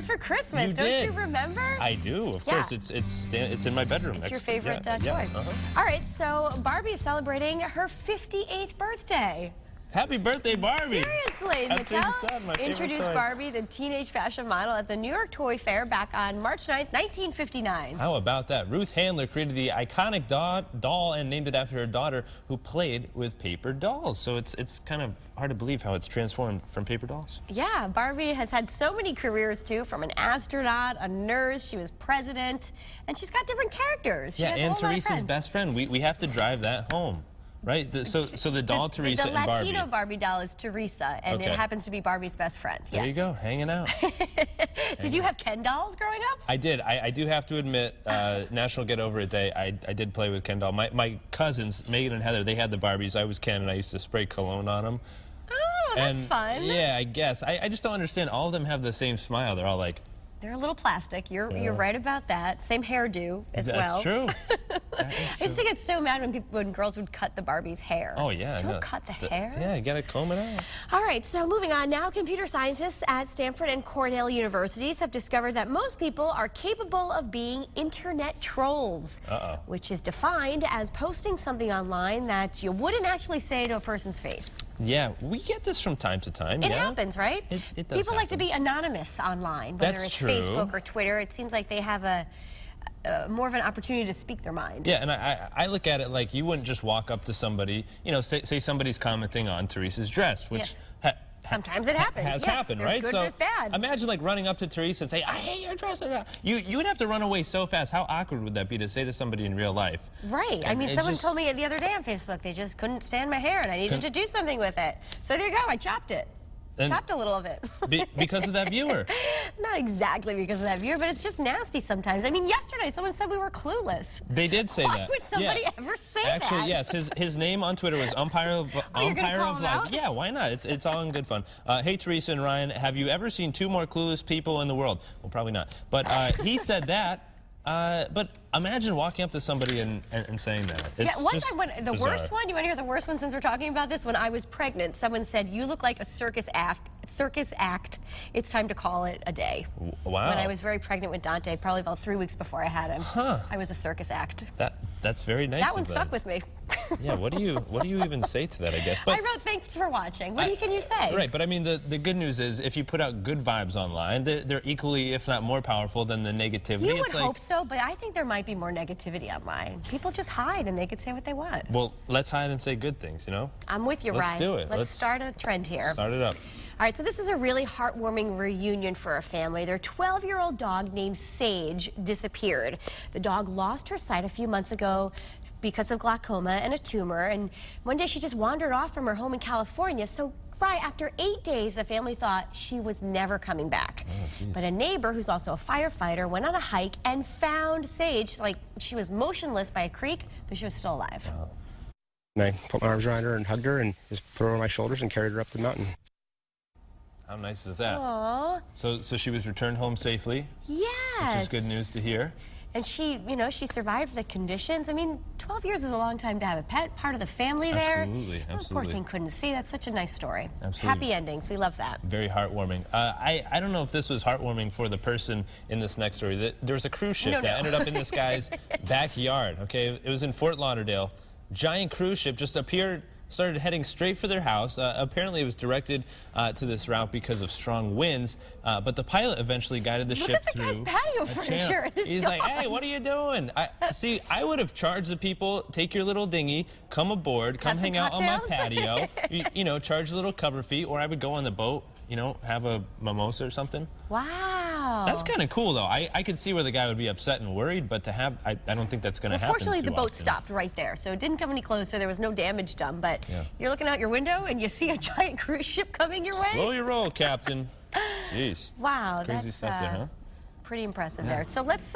those for Christmas. Don't you remember? I do. Of course. It's in my bedroom. It's your favorite toy. Yeah. All right, so Barbie is celebrating her 58th birthday. Happy birthday, Barbie! Seriously, Mattel introduced Barbie, the teenage fashion model, at the New York Toy Fair back on March 9th, 1959. How about that? Ruth Handler created the iconic doll and named it after her daughter, who played with paper dolls. So it's kind of hard to believe how it's transformed from paper dolls. Yeah, Barbie has had so many careers too, from an astronaut, a nurse, she was president, and she's got different characters. She has and Teresa's best friend. We have to drive that home. Right? So the doll, Teresa, and Barbie. The Latino Barbie doll is Teresa, and it happens to be Barbie's best friend. There you go, hanging out. Did you have Ken dolls growing up? I did. I do have to admit, National Get Over It Day, I did play with Ken doll. My cousins, Megan and Heather, they had the Barbies. I was Ken, and I used to spray cologne on them. Oh, that's fun. Yeah, I guess. I just don't understand. All of them have the same smile. They're all like... They're a little plastic. You're right about that. Same hairdo as well. That's true. I used to get so mad when girls would cut the Barbie's hair. Oh, yeah. Don't cut the hair. Yeah, you got to comb it out. All right, so moving on now, computer scientists at Stanford and Cornell universities have discovered that most people are capable of being internet trolls, which is defined as posting something online that you wouldn't actually say to a person's face. Yeah, we get this from time to time. It happens, right? It does People like to be anonymous online, whether it's Facebook or Twitter. It seems like they have more of an opportunity to speak their mind. Yeah, and I look at it like you wouldn't just walk up to somebody, you know, say somebody's commenting on Teresa's dress, which sometimes it happens. Has happened, right? Good, there's bad. Imagine like running up to Teresa and say, "I hate your dress." You would have to run away so fast. How awkward would that be to say to somebody in real life? Right. I mean, someone told me the other day on Facebook they just couldn't stand my hair and I needed to do something with it. So there you go. I chopped it. Chopped a little of it. Because of that viewer? Not exactly because of that viewer, but it's just nasty sometimes. I mean, yesterday someone said we were clueless. They did say that. Why would somebody ever say that? Actually, yes. His name on Twitter was Umpire of Life. Out? Yeah, why not? It's all in good fun. Hey, Teresa and Ryan, have you ever seen two more clueless people in the world? Well, probably not. But he said that. But imagine walking up to somebody and saying that. It's one time, the worst one, you want to hear the worst one since we're talking about this? When I was pregnant, someone said, "You look like a circus act. It's time to call it a day." Wow. When I was very pregnant with Dante, probably about 3 weeks before I had him, I was a circus act. That's very nice. That one stuck with me. Yeah, what do you even say to that, I guess? But I wrote, "Thanks for watching." What can you say? Right, but I mean, the good news is if you put out good vibes online, they're equally, if not more powerful than the negativity. You would hope so, but I think there might be more negativity online. People just hide and they could say what they want. Well, let's hide and say good things, you know? I'm with you, Ryan. Let's do it. Let's start a trend here. Start it up. All right, so this is a really heartwarming reunion for a family. Their 12-year-old dog named Sage disappeared. The dog lost her sight a few months ago because of glaucoma and a tumor, and one day she just wandered off from her home in California. So right after 8 days, the family thought she was never coming back. But a neighbor who's also a firefighter went on a hike and found Sage. Like, she was motionless by a creek, but she was still alive. And I put my arms around her and hugged her and just put her on my shoulders and carried her up the mountain. How nice is that? Aww. So she was returned home safely? Yes. Which is good news to hear. And she, she survived the conditions. I mean, 12 years is a long time to have a pet, part of the family there. Absolutely. Poor thing couldn't see. That's such a nice story. Absolutely. Happy endings. We love that. Very heartwarming. I don't know if this was heartwarming for the person in this next story. There was a cruise ship that ended up in this guy's backyard. Okay, it was in Fort Lauderdale. Giant cruise ship just appeared, started heading straight for their house. Apparently it was directed to this route because of strong winds, but the pilot eventually guided the ship through. Look at the guy's patio furniture and his He's dogs. like, "Hey, what are you doing?" I would have charged the people, take your little dinghy, come aboard, come hang out on my patio, charge a little cover fee, or I would go on the boat, have a mimosa or something. Wow. That's kind of cool, though. I could see where the guy would be upset and worried, but I don't think that's going to happen. Fortunately, the boat stopped right there, so it didn't come any closer. There was no damage done, but you're looking out your window and you see a giant cruise ship coming your way. Slow your roll, Captain. Jeez. Wow. Crazy stuff there, huh? Pretty impressive there. So let's